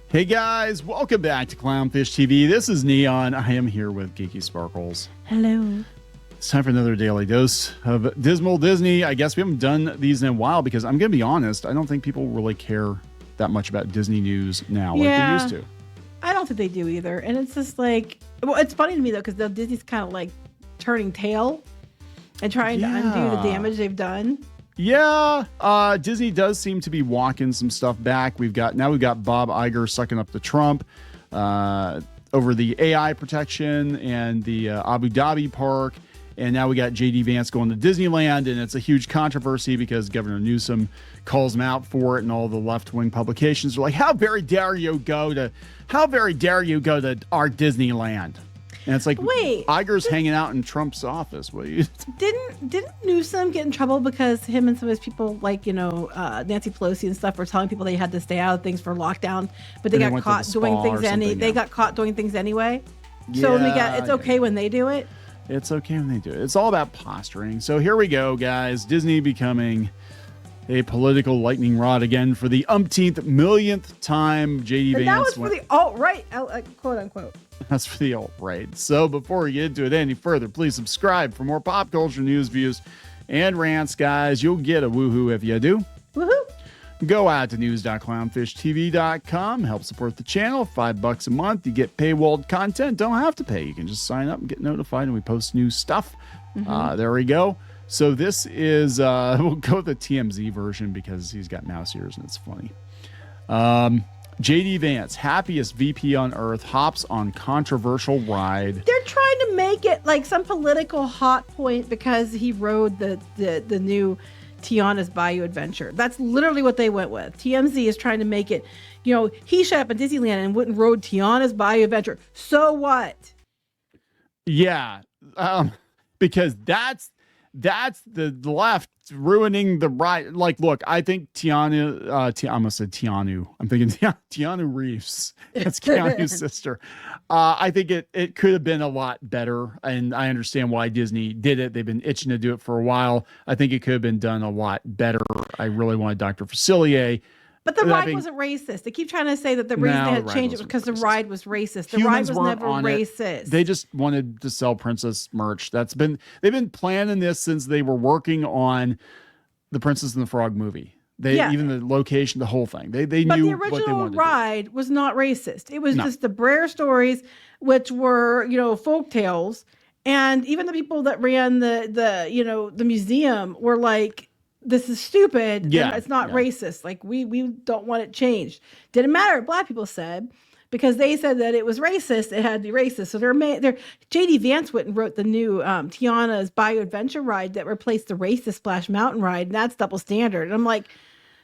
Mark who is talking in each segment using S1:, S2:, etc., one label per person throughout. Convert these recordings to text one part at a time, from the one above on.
S1: Hey guys, welcome back to Clownfish TV. This is Kneon. I am here with Geeky Sparkles.
S2: Hello.
S1: It's time for another daily dose of Dismal Disney. I guess we haven't done these in a while because I'm going to be honest, I don't think people really care that much about Disney news now like they used to.
S2: I don't think they do either. And it's just like, well, it's funny to me though, because Disney's kind of like turning tail and trying to undo the damage they've done.
S1: Yeah, Disney does seem to be walking some stuff back. We've got Bob Iger sucking up to Trump over the AI protection and the Abu Dhabi park. And now we got JD Vance going to Disneyland, and it's a huge controversy because Governor Newsom calls him out for it, and all the left-wing publications are like, "How very dare you go to our Disneyland?" And it's like, wait, Iger's hanging out in Trump's office.
S2: Didn't Newsom get in trouble because him and some of his people, like Nancy Pelosi and stuff, were telling people they had to stay out of things for lockdown, but they got caught doing things They got caught doing things anyway. So it's okay when they do it.
S1: It's okay when they do it. It's all about posturing. So here we go, guys. Disney becoming a political lightning rod again for the umpteenth millionth time. JD Vance.
S2: That was for the alt-right, quote unquote.
S1: That's for the alt-right. So before we get into it any further, please subscribe for more pop culture news, views, and rants, guys. You'll get a woohoo if you do.
S2: Woohoo!
S1: Go out to news.clownfishtv.com. Help support the channel. $5 a month. You get paywalled content. Don't have to pay. You can just sign up and get notified when we post new stuff. There we go. So this is, we'll go with the TMZ version because he's got mouse ears and it's funny. JD Vance, happiest VP on earth, hops on controversial ride.
S2: They're trying to make it like some political hot point because he rode the new Tiana's Bayou adventure. That's literally what they went with. TMZ is trying to make it, he showed up at Disneyland and went and rode Tiana's Bayou adventure. So what?
S1: Yeah, because that's the left ruining the ride. Like, look, I think Tiana, I almost said Tianu. I'm thinking Tiana Reeves. That's Keanu's sister. I think it could have been a lot better, and I understand why Disney did it. They've been itching to do it for a while. I think it could have been done a lot better. I really wanted Dr. Facilier.
S2: But the ride wasn't racist. They keep trying to say that the reason they had to change it was because the ride was racist. The ride was never racist.
S1: They just wanted to sell princess merch. They've been planning this since they were working on the Princess and the Frog movie. Even the location, the whole thing. They knew what they wanted to do.
S2: But the original ride was not racist. It was just the Brer stories, which were, folk tales. And even the people that ran the museum were like, this is stupid. Yeah, and it's not racist. Like we don't want it changed. Didn't matter what black people said because they said that it was racist. It had to be racist. So JD Vance went and wrote the new Tiana's Bayou Adventure ride that replaced the racist Splash Mountain ride, and that's double standard. And I'm like,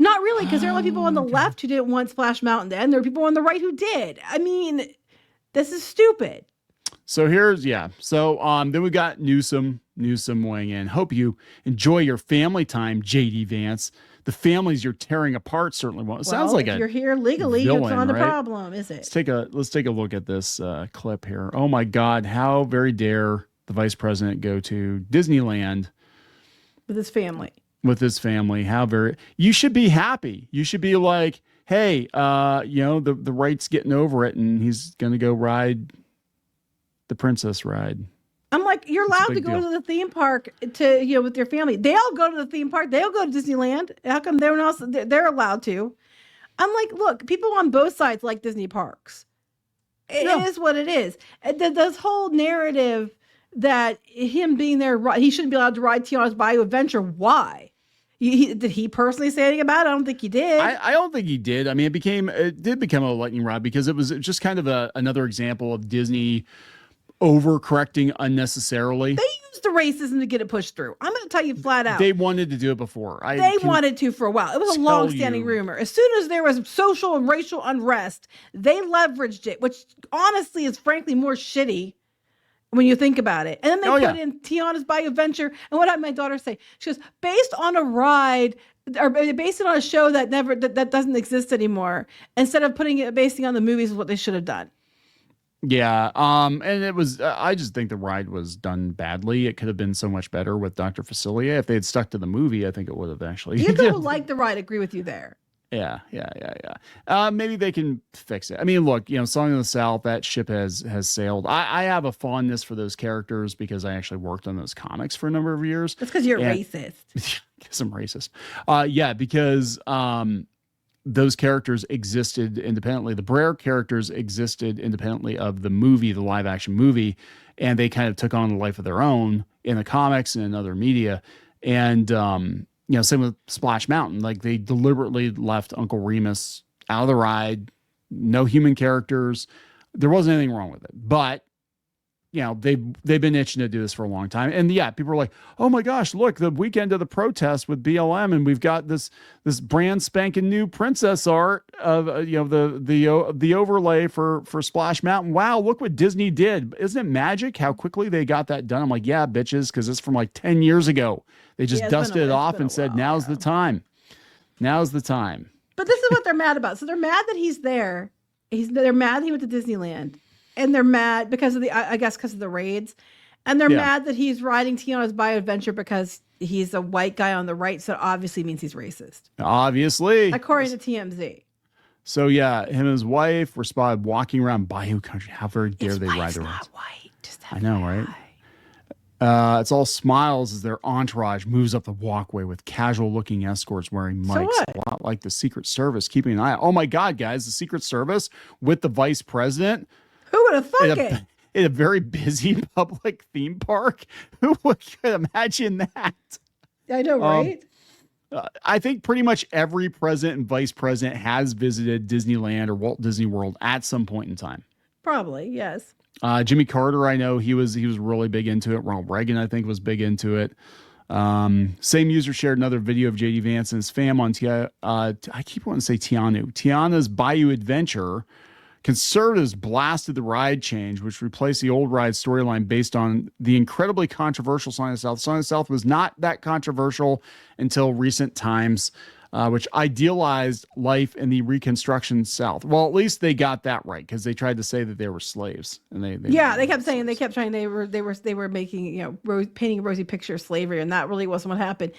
S2: not really, because there are a lot of people on the left who didn't want Splash Mountain to end. There are people on the right who did. I mean, this is stupid.
S1: So then we got Newsom weighing in. Hope you enjoy your family time, JD Vance. The families you're tearing apart certainly won't. It sounds like
S2: if you're here legally,
S1: villain,
S2: it's not a
S1: right?
S2: problem, is it?
S1: Let's take a look at this clip here. Oh my God, how very dare the vice president go to Disneyland
S2: with his family? You should be happy. You should be like, hey, the right's getting over it, and he's gonna go ride the princess ride. I'm like, you're allowed to go to the theme park with your family. They all go to the theme park. They all go to Disneyland. How come they're allowed to? I'm like, look, people on both sides like Disney parks. It is what it is. This whole narrative that him being there, he shouldn't be allowed to ride Tiana's Bayou Adventure. Why? Did he personally say anything about it? I don't think he did.
S1: I don't think he did. I mean, it did become a lightning rod because it was just kind of another example of Disney overcorrecting unnecessarily.
S2: They used the racism to get it pushed through. I'm going to tell you flat out.
S1: They wanted to do it before.
S2: They wanted to for a while. It was a long-standing rumor. As soon as there was social and racial unrest, they leveraged it, which honestly is frankly more shitty when you think about it. And then they put in Tiana's Bayou Adventure. And what did my daughter say? She goes, based on a ride, or based it on a show that doesn't exist anymore, instead of basing on the movies is what they should have done.
S1: Yeah. And it was, I just think the ride was done badly. It could have been so much better with Dr. Facilier. If they had stuck to the movie, I think it would have actually.
S2: You don't like the ride. Agree with you there.
S1: Maybe they can fix it. I mean, look, Song of the South, that ship has sailed. I have a fondness for those characters because I actually worked on those comics for a number of years.
S3: That's because you're racist.
S1: Because I'm racist. Because those characters existed independently. The Brer characters existed independently of the movie, the live action movie, and they kind of took on a life of their own in the comics and in other media. And, same with Splash Mountain. Like, they deliberately left Uncle Remus out of the ride. No human characters. There wasn't anything wrong with it. But, they've been itching to do this for a long time. And people are like, oh my gosh, look, the weekend of the protest with BLM, and we've got this brand spanking new princess art of the overlay for Splash Mountain. Wow, look what Disney did. Isn't it magic how quickly they got that done? I'm like, yeah, bitches, because it's from like 10 years ago. They just dusted it off and said, now's the time. Now's the time.
S3: But this is what they're mad about. So they're mad that he's there. They're mad that he went to Disneyland. And they're mad because of because of the raids. And they're mad that he's riding Tiana's Bayou adventure because he's a white guy on the right. So obviously means he's racist.
S1: Obviously.
S3: According to TMZ.
S1: So him and his wife were spotted walking around Bayou country. How very dare they ride the roads?
S3: Not white. Just
S1: I know, right? It's all smiles as their entourage moves up the walkway with casual-looking escorts wearing mics, a lot like the Secret Service, keeping an eye out. Oh my God, guys, the Secret Service with the vice president.
S3: Who would have thought it?
S1: In a very busy public theme park. Who could imagine that?
S3: I know, right?
S1: I think pretty much every president and vice president has visited Disneyland or Walt Disney World at some point in time.
S3: Probably, yes.
S1: Jimmy Carter, I know he was really big into it. Ronald Reagan, I think, was big into it. Same user shared another video of JD Vance and his fam on I keep wanting to say Tiana's Bayou Adventure. Conservatives blasted the ride change, which replaced the old ride storyline based on the incredibly controversial Song of the South. Song of the South was not that controversial until recent times, which idealized life in the Reconstruction South. Well, at least they got that right because they tried to say that they were slaves, and they
S3: kept saying they were making painting a rosy picture of slavery, and that really wasn't what happened.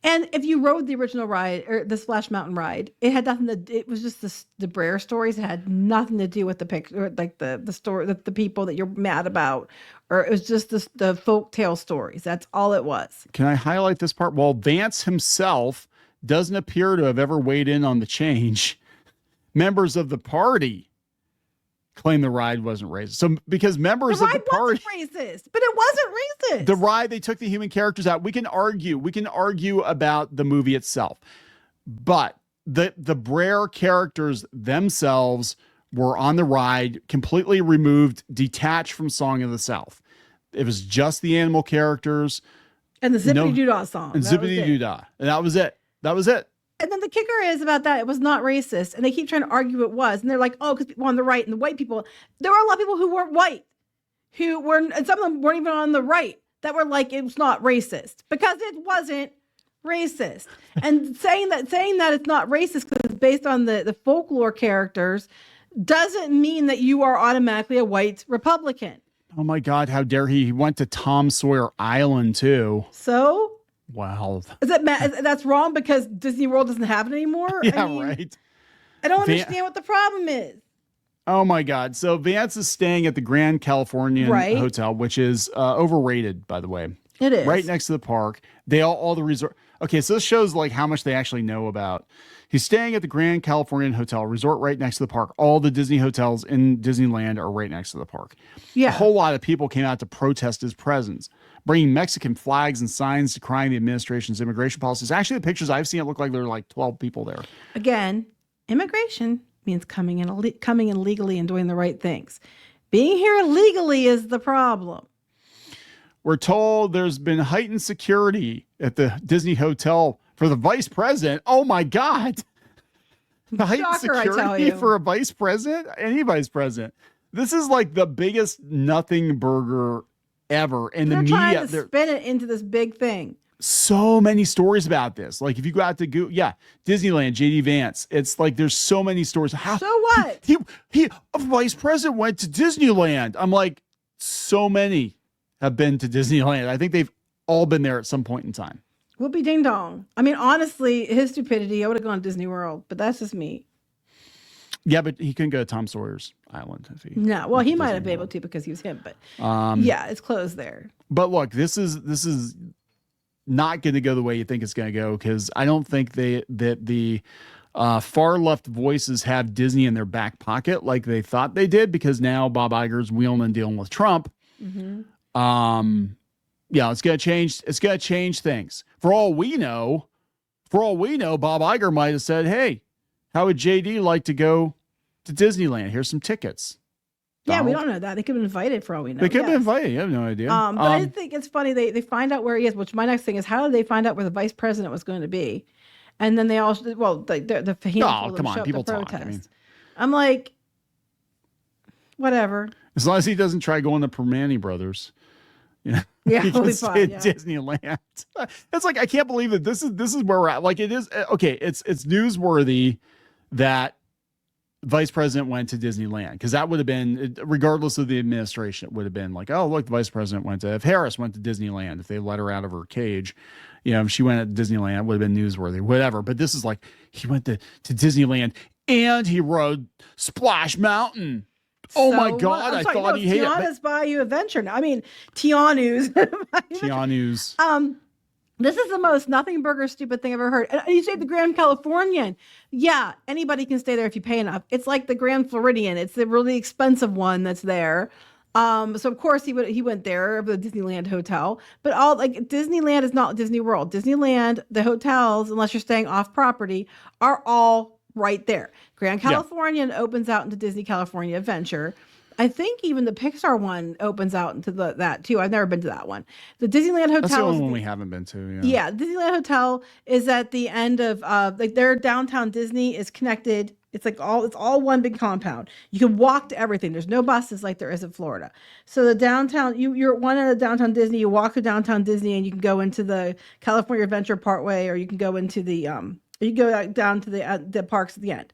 S3: And if you rode the original ride or the Splash Mountain ride, it had nothing to. It was just the Brer stories. It had nothing to do with the picture, like the story, the people that you're mad about, or it was just the folk tale stories. That's all it was.
S1: Can I highlight this part? Well, Vance himself doesn't appear to have ever weighed in on the change. Members of the party claim the ride wasn't racist. So because members of the party
S3: wasn't racist, but it wasn't racist.
S1: The ride, they took the human characters out. We can argue about the movie itself, but the Brer characters themselves were on the ride, completely removed, detached from Song of the South. It was just the animal characters
S3: and the Zippity Doodah song.
S1: And Zippity Doodah, and that was it. That was it.
S3: And then the kicker is about that. It was not racist. And they keep trying to argue it was. And they're like, oh, because people on the right and the white people. There were a lot of people who weren't white, and some of them weren't even on the right, that were like, it was not racist because it wasn't racist. And saying that it's not racist because it's based on the folklore characters doesn't mean that you are automatically a white Republican.
S1: Oh my God, how dare he? He went to Tom Sawyer Island too.
S3: So?
S1: Wow.
S3: That's wrong because Disney World doesn't have it anymore?
S1: Yeah, right.
S3: I don't understand what the problem is.
S1: Oh my God. So Vance is staying at the Grand Californian Hotel, which is overrated, by the way.
S3: It is.
S1: Right next to the park. All the resort. Okay, so this shows like how much they actually know about. He's staying at the Grand Californian Hotel, resort right next to the park. All the Disney hotels in Disneyland are right next to the park.
S3: Yeah.
S1: A whole lot of people came out to protest his presence, bringing Mexican flags and signs decrying the administration's immigration policies. Actually, the pictures I've seen, it looked like there were like 12 people there.
S3: Again, immigration means coming in legally and doing the right things. Being here illegally is the problem.
S1: We're told there's been heightened security at the Disney Hotel for the vice president. Oh my God. The heightened security for a vice president? Any vice president. This is like the biggest nothing burger ever. And the media,
S3: trying to spin it into this big thing.
S1: So many stories about this. Like if you go out to Disneyland, JD Vance. It's like there's so many stories.
S3: So what?
S1: He a vice president went to Disneyland. I'm like, so many have been to Disneyland. I think they've all been there at some point in time.
S3: Whoopie ding dong. I mean, honestly, his stupidity, I would have gone to Disney World, but that's just me.
S2: Yeah, but he couldn't go to Tom Sawyer's Island if he.
S3: No, well, he might have been able to because he was him, but yeah, it's closed there.
S2: But look, this is not going to go the way you think it's going to go, because I don't think that the far left voices have Disney in their back pocket like they thought they did, because now Bob Iger's wheeling and dealing with Trump. Yeah, it's going to change. It's going to change things. For all we know, Bob Iger might have said, "Hey, how would JD like to go to Disneyland? Here's some tickets."
S3: Yeah, we don't know that. They could have been invited for all we know.
S2: They could have been invited. You have no idea.
S3: But I think it's funny. They find out where he is, which my next thing is, how did they find out where the vice president was going to be? And then they also, well, the handful of them show up to protest. I'm like, whatever.
S2: As long as he doesn't try going to Permane Brothers. Yeah,
S3: yeah,
S2: he can
S3: fine,
S2: stay
S3: yeah.
S2: at Disneyland. It's like, I can't believe that this is where we're at. Like, it is okay. It's newsworthy that vice president went to Disneyland, because that would have been, regardless of the administration, it would have been like, oh, look, the vice president went to, if Harris went to Disneyland, if they let her out of her cage, if she went at Disneyland, it would have been newsworthy, whatever. But this is like, he went to Disneyland and he rode Splash Mountain. Oh my God! I thought he hated
S3: Tiana's Bayou Adventure. Now, I mean, Tianu's.
S2: Tianu's.
S3: This is the most nothing burger stupid thing I've ever heard. And you say the Grand Californian. Yeah, anybody can stay there if you pay enough. It's like the Grand Floridian. It's the really expensive one that's there. So of course he went there, the Disneyland hotel. But all like Disneyland is not Disney World. Disneyland, the hotels, unless you're staying off property, are all right there. Grand Californian opens out into Disney California Adventure. I think even the Pixar one opens out into that too. I've never been to that one. The Disneyland Hotel.
S2: That's the only one we haven't been to.
S3: Yeah, Disneyland Hotel is at the end of like their downtown Disney is connected. It's like it's all one big compound. You can walk to everything. There's no buses like there is in Florida. So the downtown, you're at one end of downtown Disney. You walk to downtown Disney and you can go into the California Adventure Parkway, or you can go into the you go down to the parks at the end.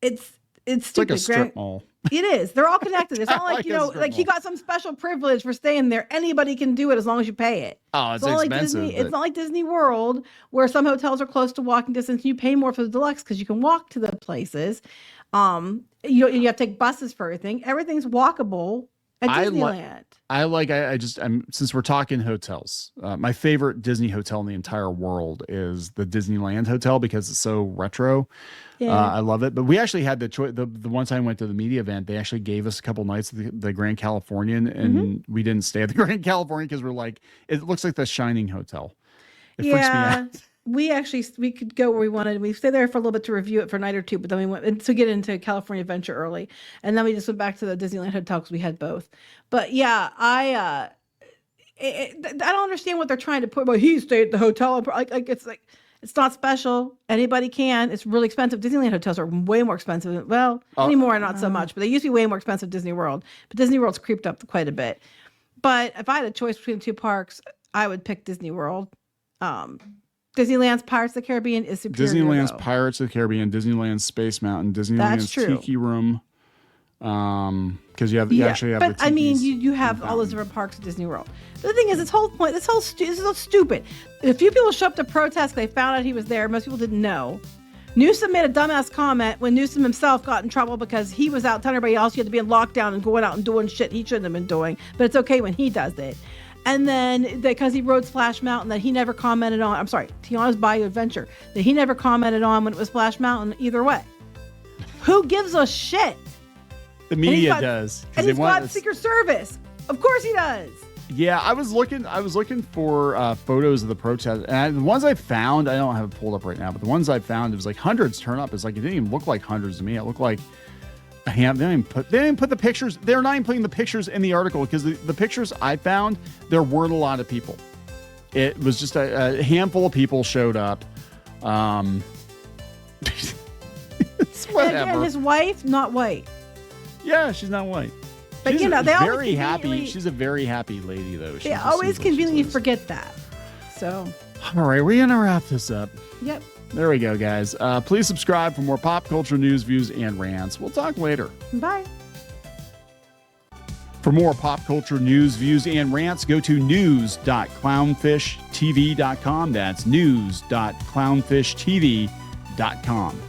S3: It's stupid.
S2: Like a strip mall.
S3: It is. They're all connected. It's not like, like he got some special privilege for staying there. Anybody can do it as long as you pay it.
S2: Oh, it's expensive.
S3: It's not like Disney World, where some hotels are close to walking distance. You pay more for the deluxe because you can walk to the places. You have to take buses for everything. Everything's walkable at Disneyland.
S2: Since we're talking hotels, my favorite Disney hotel in the entire world is the Disneyland Hotel, because it's so retro. Yeah. I love it. But we actually had the choice. The one time I went to the media event, they actually gave us a couple nights at the Grand Californian, and we didn't stay at the Grand Californian because we're like, it looks like the Shining Hotel. It freaks me out.
S3: We could go where we wanted. We stayed there for a little bit to review it for a night or two, but then we went to get into California Adventure early, and then we just went back to the Disneyland Hotel because we had both. But yeah, I don't understand what they're trying to put. But he stayed at the hotel. It's not special. Anybody can. It's really expensive. Disneyland hotels are way more expensive. Well, anymore, not so much, but they used to be way more expensive than Disney World. But Disney World's creeped up quite a bit. But if I had a choice between the two parks, I would pick Disney World. Disneyland's Pirates of the Caribbean is superior.
S2: Disneyland's Pirates of the Caribbean, Disneyland's Space Mountain, Disneyland's Tiki Room. Because you actually have.
S3: But I mean, you have all those different parks at Disney World. The thing is, this is so stupid. A few people show up to protest. They found out he was there. Most people didn't know. Newsom made a dumbass comment when Newsom himself got in trouble because he was out telling everybody else he had to be in lockdown and going out and doing shit he shouldn't have been doing. But it's okay when he does it. And then because he rode Splash Mountain that he never commented on. I'm sorry, Tiana's Bayou Adventure that he never commented on when it was Splash Mountain either way. Who gives a shit?
S2: The media does.
S3: And he's got Secret Service. Of course he does.
S2: Yeah, I was looking for photos of the protest, and the ones I found, I don't have it pulled up right now, but the ones I found, it was like hundreds turn up. It's like, it didn't even look like hundreds to me. It looked like a ham. They didn't even put the pictures. They're not even putting the pictures in the article, because the pictures I found, there weren't a lot of people. It was just a handful of people showed up. It's whatever.
S3: And his wife, not white.
S2: Yeah, she's not white.
S3: But
S2: she's
S3: they
S2: very happy. She's a very happy lady, though.
S3: They always conveniently forget that. So.
S2: All right, we're gonna wrap this up.
S3: Yep.
S2: There we go, guys. Please subscribe for more pop culture news, views, and rants. We'll talk later.
S3: Bye.
S1: For more pop culture news, views, and rants, go to news.clownfishtv.com. That's news.clownfishtv.com.